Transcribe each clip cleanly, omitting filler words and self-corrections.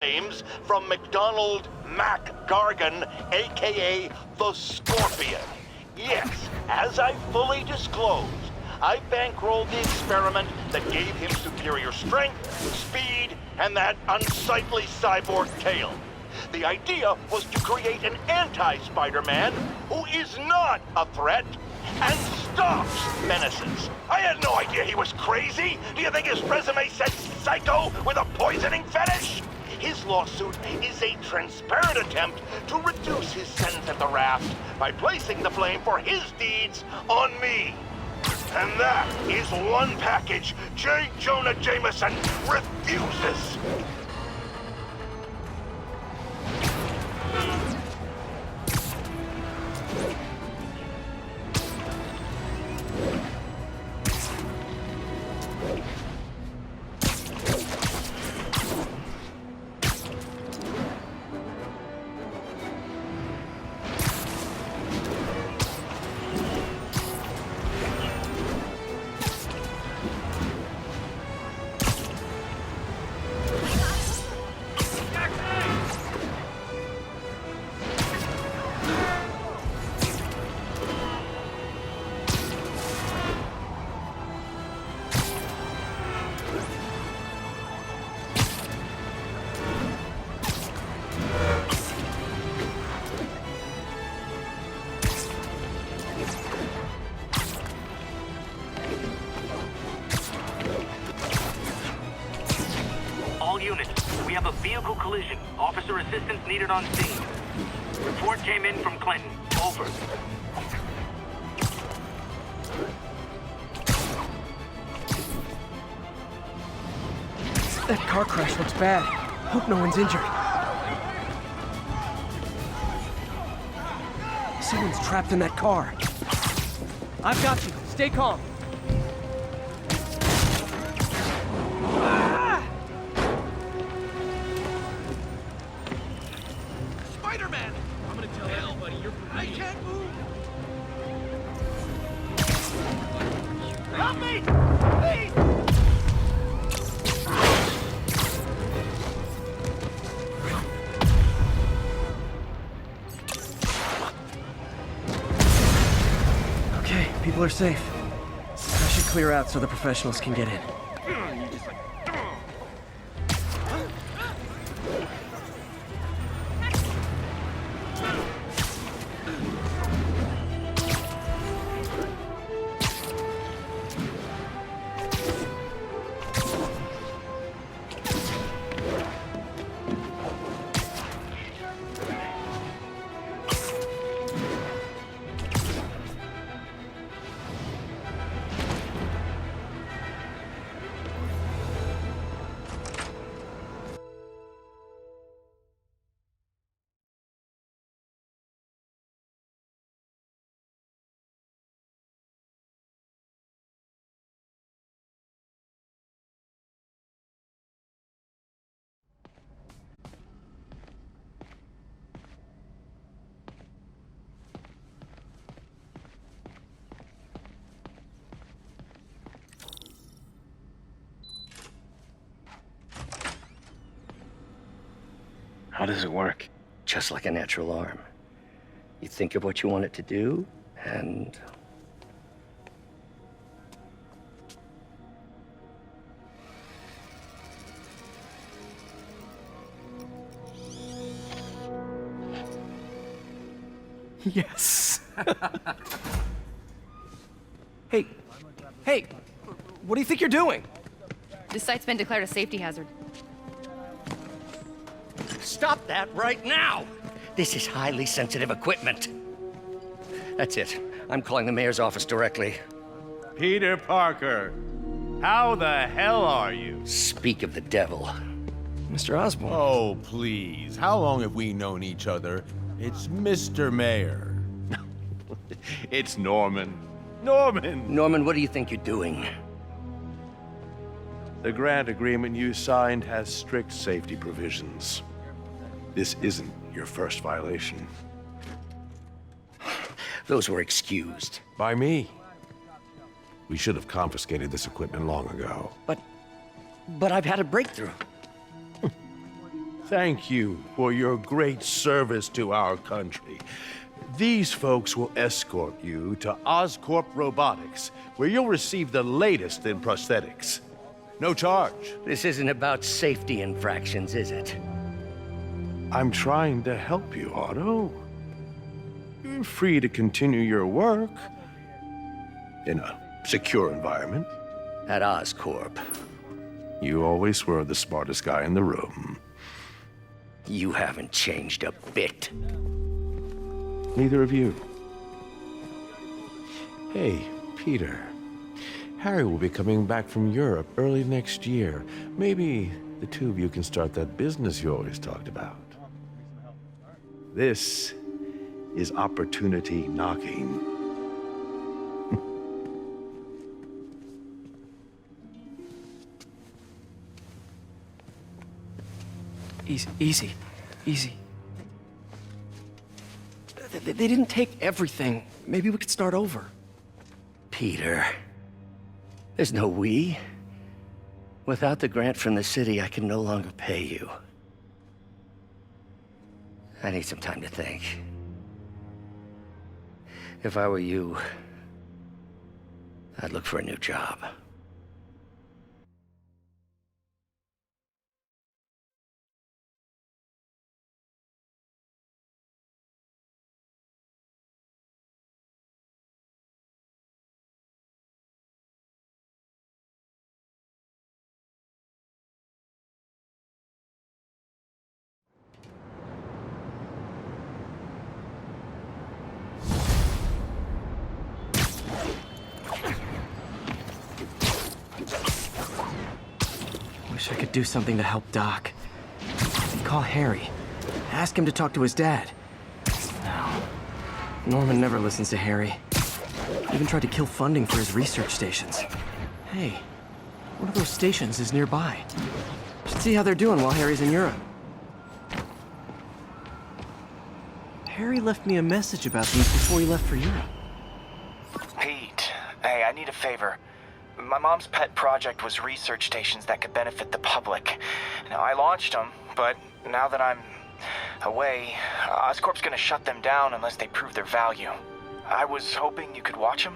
Games from McDonald Mac Gargan, aka the Scorpion. Yes, as I fully disclosed, I bankrolled the experiment that gave him superior strength, speed, and that unsightly cyborg tail. The idea was to create an anti-Spider-Man who is not a threat and stops menaces. I had no idea he was crazy. Do you think his resume said psycho with a poisoning fetish? His lawsuit is a transparent attempt to reduce his sentence at the raft by placing the blame for his deeds on me. And that is one package J. Jonah Jameson refuses. We have a vehicle collision. Officer assistance needed on scene. Report came in from Clinton. Over. That car crash looks bad. Hope no one's injured. Someone's trapped in that car. I've got you. Stay calm. Spider-Man! I'm gonna tell everybody you're for real. I can't move! Help me! Please! Okay, people are safe. I should clear out so the professionals can get in. How does it work? Just like a natural arm. You think of what you want it to do, and... Yes. Hey, what do you think you're doing? This site's been declared a safety hazard. Stop that right now! This is highly sensitive equipment. That's it. I'm calling the mayor's office directly. Peter Parker, how the hell are you? Speak of the devil. Mr. Osborn. Oh, please. How long have we known each other? It's Mr. Mayor. It's Norman. Norman! Norman, what do you think you're doing? The grant agreement you signed has strict safety provisions. This isn't your first violation. Those were excused. By me. We should have confiscated this equipment long ago. But I've had a breakthrough. Thank you for your great service to our country. These folks will escort you to Oscorp Robotics, where you'll receive the latest in prosthetics. No charge. This isn't about safety infractions, is it? I'm trying to help you, Otto. You're free to continue your work in a secure environment. At Oscorp. You always were the smartest guy in the room. You haven't changed a bit. Neither of you. Hey, Peter. Harry will be coming back from Europe early next year. Maybe the two of you can start that business you always talked about. This is opportunity knocking. Easy. They didn't take everything. Maybe we could start over. Peter. There's no we. Without the grant from the city, I can no longer pay you. I need some time to think. If I were you, I'd look for a new job. Wish I could do something to help Doc. Call Harry. Ask him to talk to his dad. No. Norman never listens to Harry. Even tried to kill funding for his research stations. Hey, one of those stations is nearby. Should see how they're doing while Harry's in Europe. Harry left me a message about these before he left for Europe. Pete, hey, I need a favor. My mom's pet project was research stations that could benefit the public. Now, I launched them, but now that I'm away, Oscorp's gonna shut them down unless they prove their value. I was hoping you could watch them.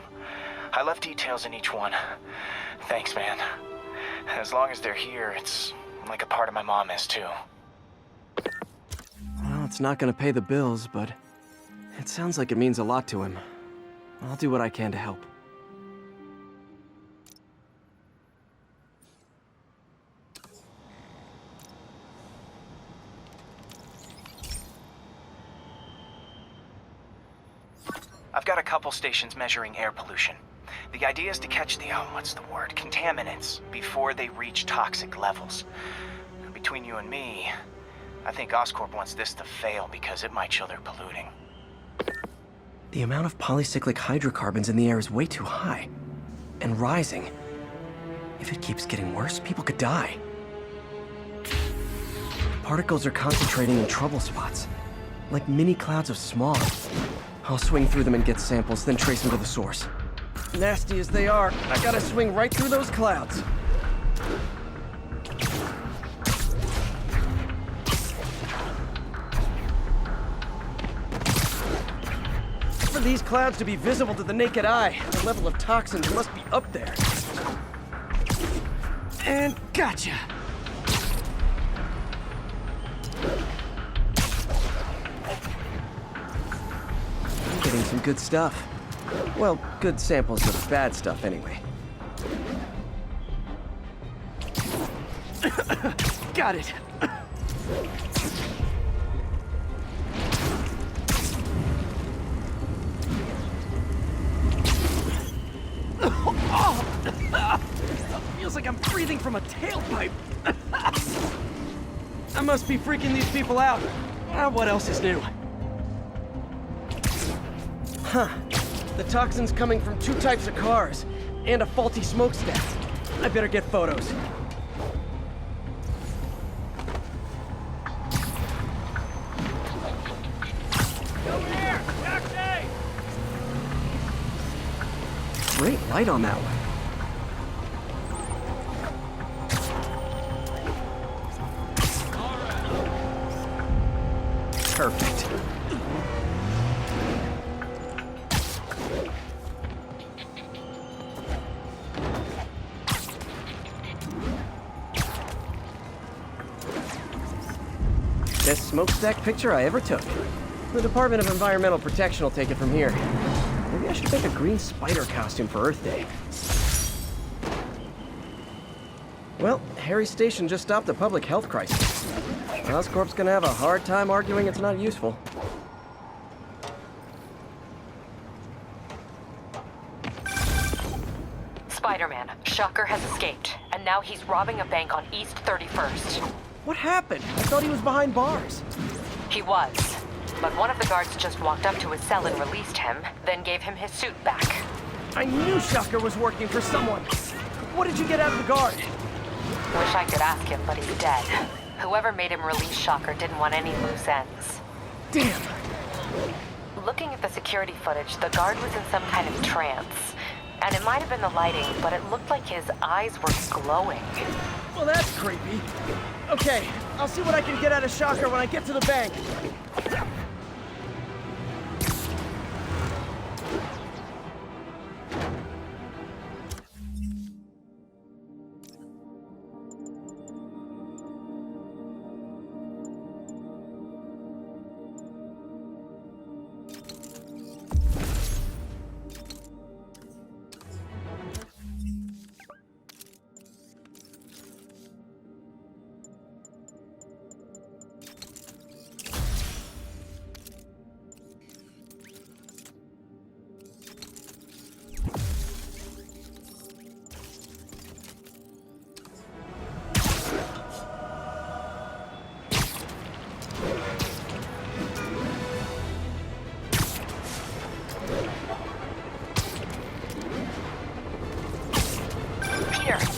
I left details in each one. Thanks, man. As long as they're here, it's like a part of my mom is, too. Well, it's not gonna pay the bills, but it sounds like it means a lot to him. I'll do what I can to help. I've got a couple stations measuring air pollution. The idea is to catch the, contaminants before they reach toxic levels. Between you and me, I think Oscorp wants this to fail because it might show they're polluting. The amount of polycyclic hydrocarbons in the air is way too high. And rising. If it keeps getting worse, people could die. Particles are concentrating in trouble spots. Like mini clouds of smog. I'll swing through them and get samples, then trace them to the source. Nasty as they are, I gotta swing right through those clouds. For these clouds to be visible to the naked eye, the level of toxins must be up there. And gotcha! Getting some good stuff. Well, good samples of bad stuff, anyway. Got it! Feels like I'm breathing from a tailpipe. I must be freaking these people out. What else is new? Huh. The toxin's coming from 2 types of cars, and a faulty smokestack. I better get photos. Over here! Taxi! Great light on that one. Perfect. Best smokestack picture I ever took. The Department of Environmental Protection will take it from here. Maybe I should make a green spider costume for Earth Day. Well, Harry's station just stopped a public health crisis. Oscorp's gonna have a hard time arguing it's not useful. Spider-Man, Shocker has escaped, and now he's robbing a bank on East 31st. What happened? I thought he was behind bars. He was, but one of the guards just walked up to his cell and released him, then gave him his suit back. I knew Shocker was working for someone. What did you get out of the guard? Wish I could ask him, but he's dead. Whoever made him release Shocker didn't want any loose ends. Damn. Looking at the security footage, the guard was in some kind of trance. And it might have been the lighting, but it looked like his eyes were glowing. Well, that's creepy. Okay, I'll see what I can get out of Shocker when I get to the bank.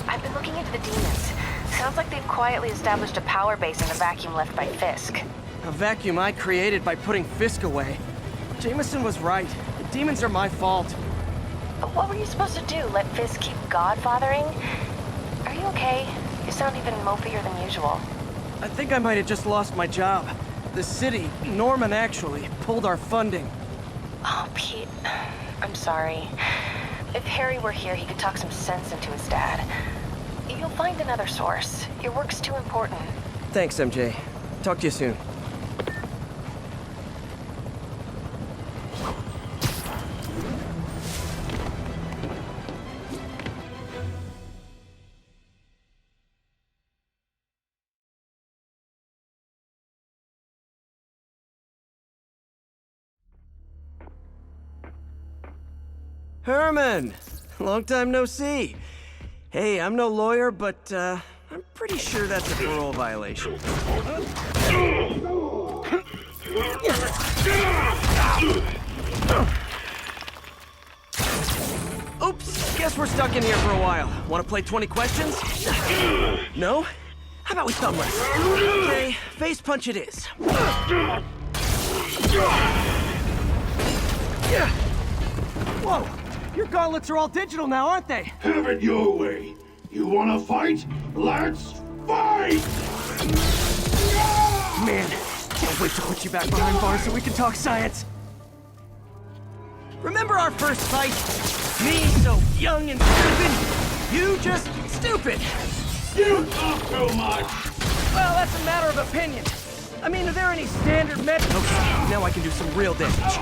I've been looking into the demons. Sounds like they've quietly established a power base in the vacuum left by Fisk. A vacuum I created by putting Fisk away. Jameson was right. The demons are my fault. But what were you supposed to do? Let Fisk keep godfathering? Are you okay? You sound even mopier than usual. I think I might have just lost my job. The city, Norman actually, pulled our funding. Oh, Pete. I'm sorry. If Harry were here, he could talk some sense into his dad. You'll find another source. Your work's too important. Thanks, MJ. Talk to you soon. Herman! Long time no see. Hey, I'm no lawyer, but, I'm pretty sure that's a parole violation. Oops, guess we're stuck in here for a while. Want to play 20 questions? No? How about we thumb wrestle? Okay, face punch it is. Whoa! Your gauntlets are all digital now, aren't they? Have it your way. You wanna fight? Let's fight! Man, can't wait to put you back behind bars so we can talk science. Remember our first fight? Me so young and stupid, you just stupid. You talk too much! Well, that's a matter of opinion. I mean, are there any standard methods? Okay, now I can do some real damage.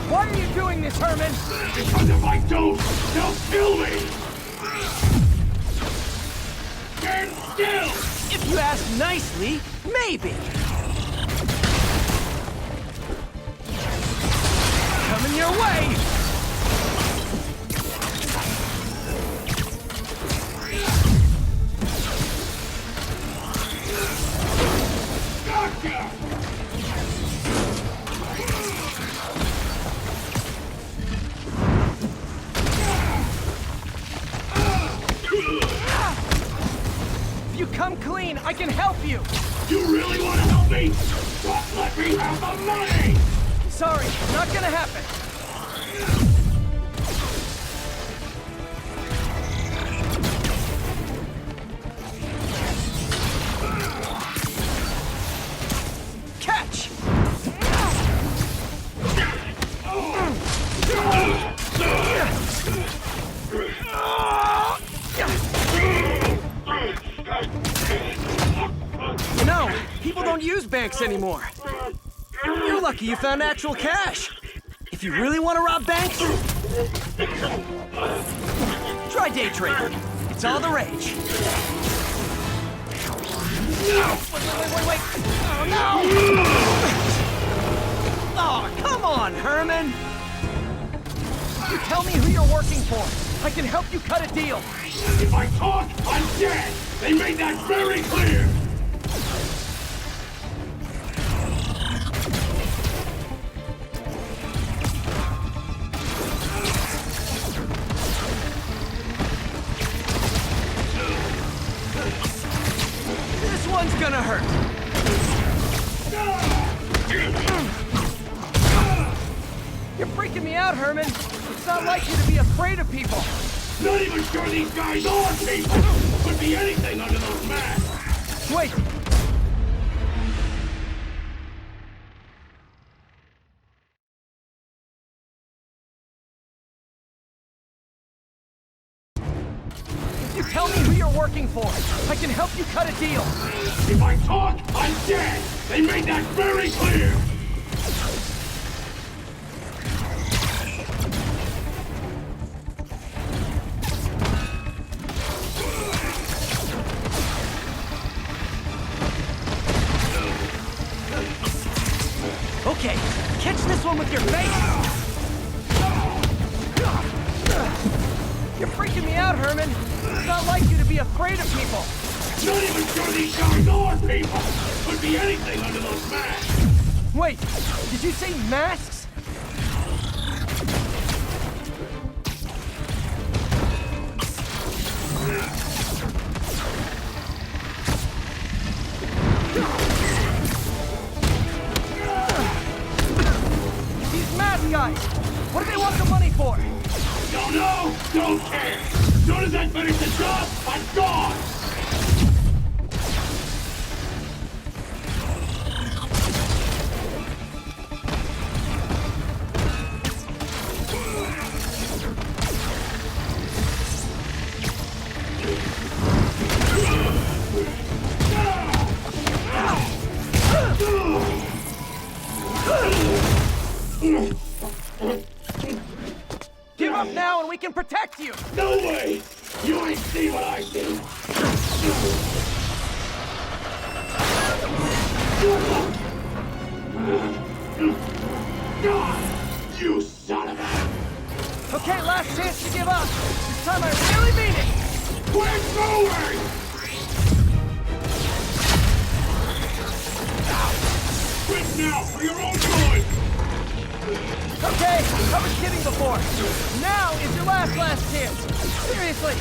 Why are you doing this, Herman? Because if I don't, they'll kill me! Stand still! If you ask nicely, maybe. Coming your way! Gotcha! If you come clean, I can help you! You really want to help me? Just let me have the money! Sorry, not gonna happen. No, people don't use banks anymore. You're lucky you found actual cash. If you really want to rob banks, try day trading. It's all the rage. No! Wait. Oh, no! Oh, come on, Herman! You tell me who you're working for. I can help you cut a deal. If I talk, I'm dead! They made that very clear! This one's gonna hurt. You're freaking me out, Herman. It's not like you to be afraid of people. Not even sure these guys are people! Could be anything under those masks! Wait! If you tell me who you're working for, I can help you cut a deal. If I talk, I'm dead! They made that very clear! Okay, catch this one with your face! You're freaking me out, Herman. It's not like you to be afraid of people. Not even sure these guys are people! Could be anything under those masks! Wait, did you say masks? These mask guys! What do they want the money for? Don't know! Don't care! As soon as I finish the job, I'm gone! Give up now and we can protect you! No way! You ain't see what I see! You son of a... Okay, last chance to give up. This time I really mean it! We're going! Quit now for your own good! Okay, I was kidding before. Now is your last chance. Seriously.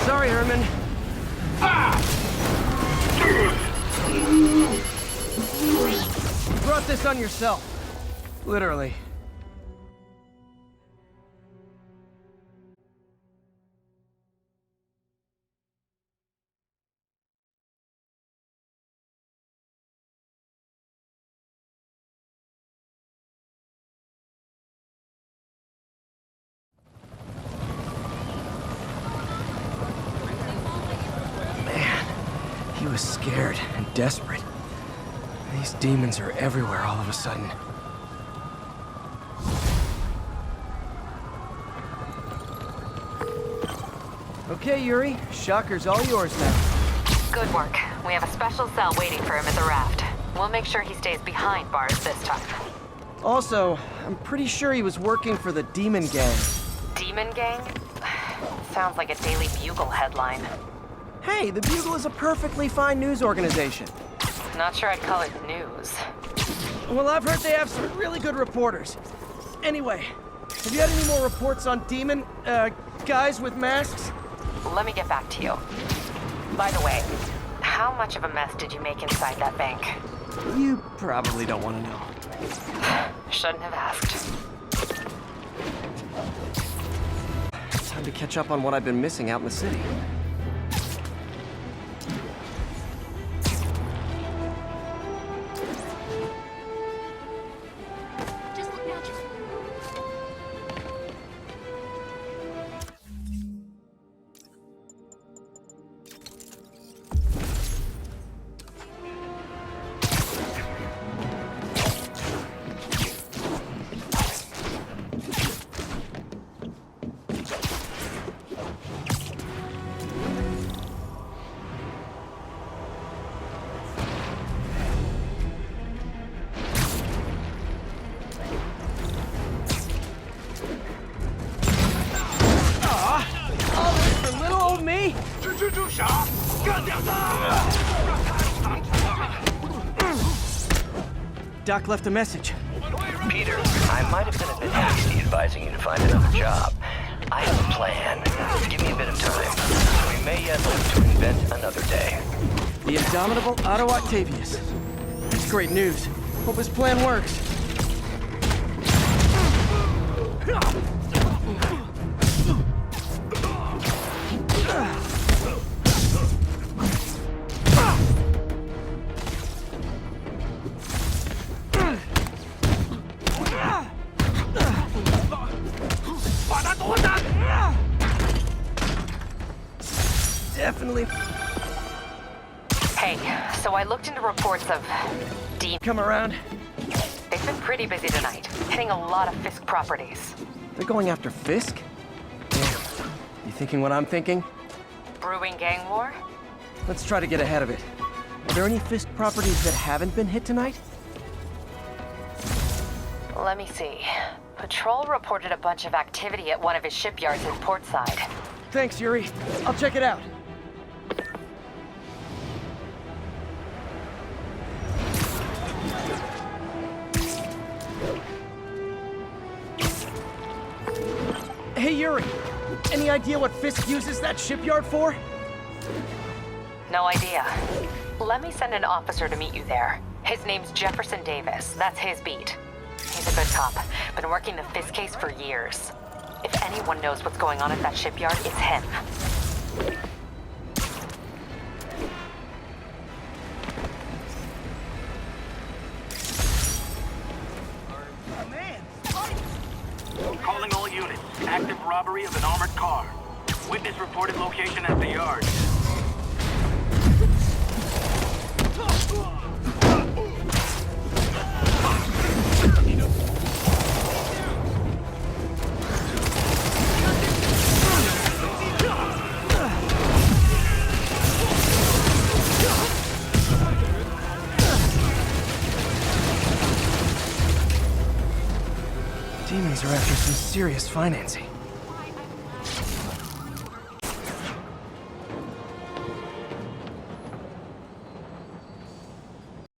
Sorry, Herman. You brought this on yourself. Literally. He was scared and desperate. These demons are everywhere all of a sudden. Okay, Yuri. Shocker's all yours now. Good work. We have a special cell waiting for him at the raft. We'll make sure he stays behind bars this time. Also, I'm pretty sure he was working for the Demon Gang. Demon Gang? Sounds like a Daily Bugle headline. Hey, the Bugle is a perfectly fine news organization. Not sure I'd call it news. Well, I've heard they have some really good reporters. Anyway, have you had any more reports on demon, guys with masks? Let me get back to you. By the way, how much of a mess did you make inside that bank? You probably don't want to know. Shouldn't have asked. Time to catch up on what I've been missing out in the city. Doc left a message. Peter, I might have been a bit hasty advising you to find another job. I have a plan. Give me a bit of time. We may yet live to invent another day. The indomitable Otto Octavius. That's great news. Hope his plan works. Definitely. Hey, so I looked into reports of Come around. They've been pretty busy tonight, hitting a lot of Fisk properties. They're going after Fisk? Damn. You thinking what I'm thinking? Brewing gang war? Let's try to get ahead of it. Are there any Fisk properties that haven't been hit tonight? Let me see. Patrol reported a bunch of activity at one of his shipyards in Portside. Thanks, Yuri. I'll check it out. Hey, Yuri. Any idea what Fisk uses that shipyard for? No idea. Let me send an officer to meet you there. His name's Jefferson Davis. That's his beat. He's a good cop. Been working the Fisk case for years. If anyone knows what's going on at that shipyard, it's him. Calling all units. Active robbery of an armored car. Witness reported location at the yard. Demons are after some serious financing.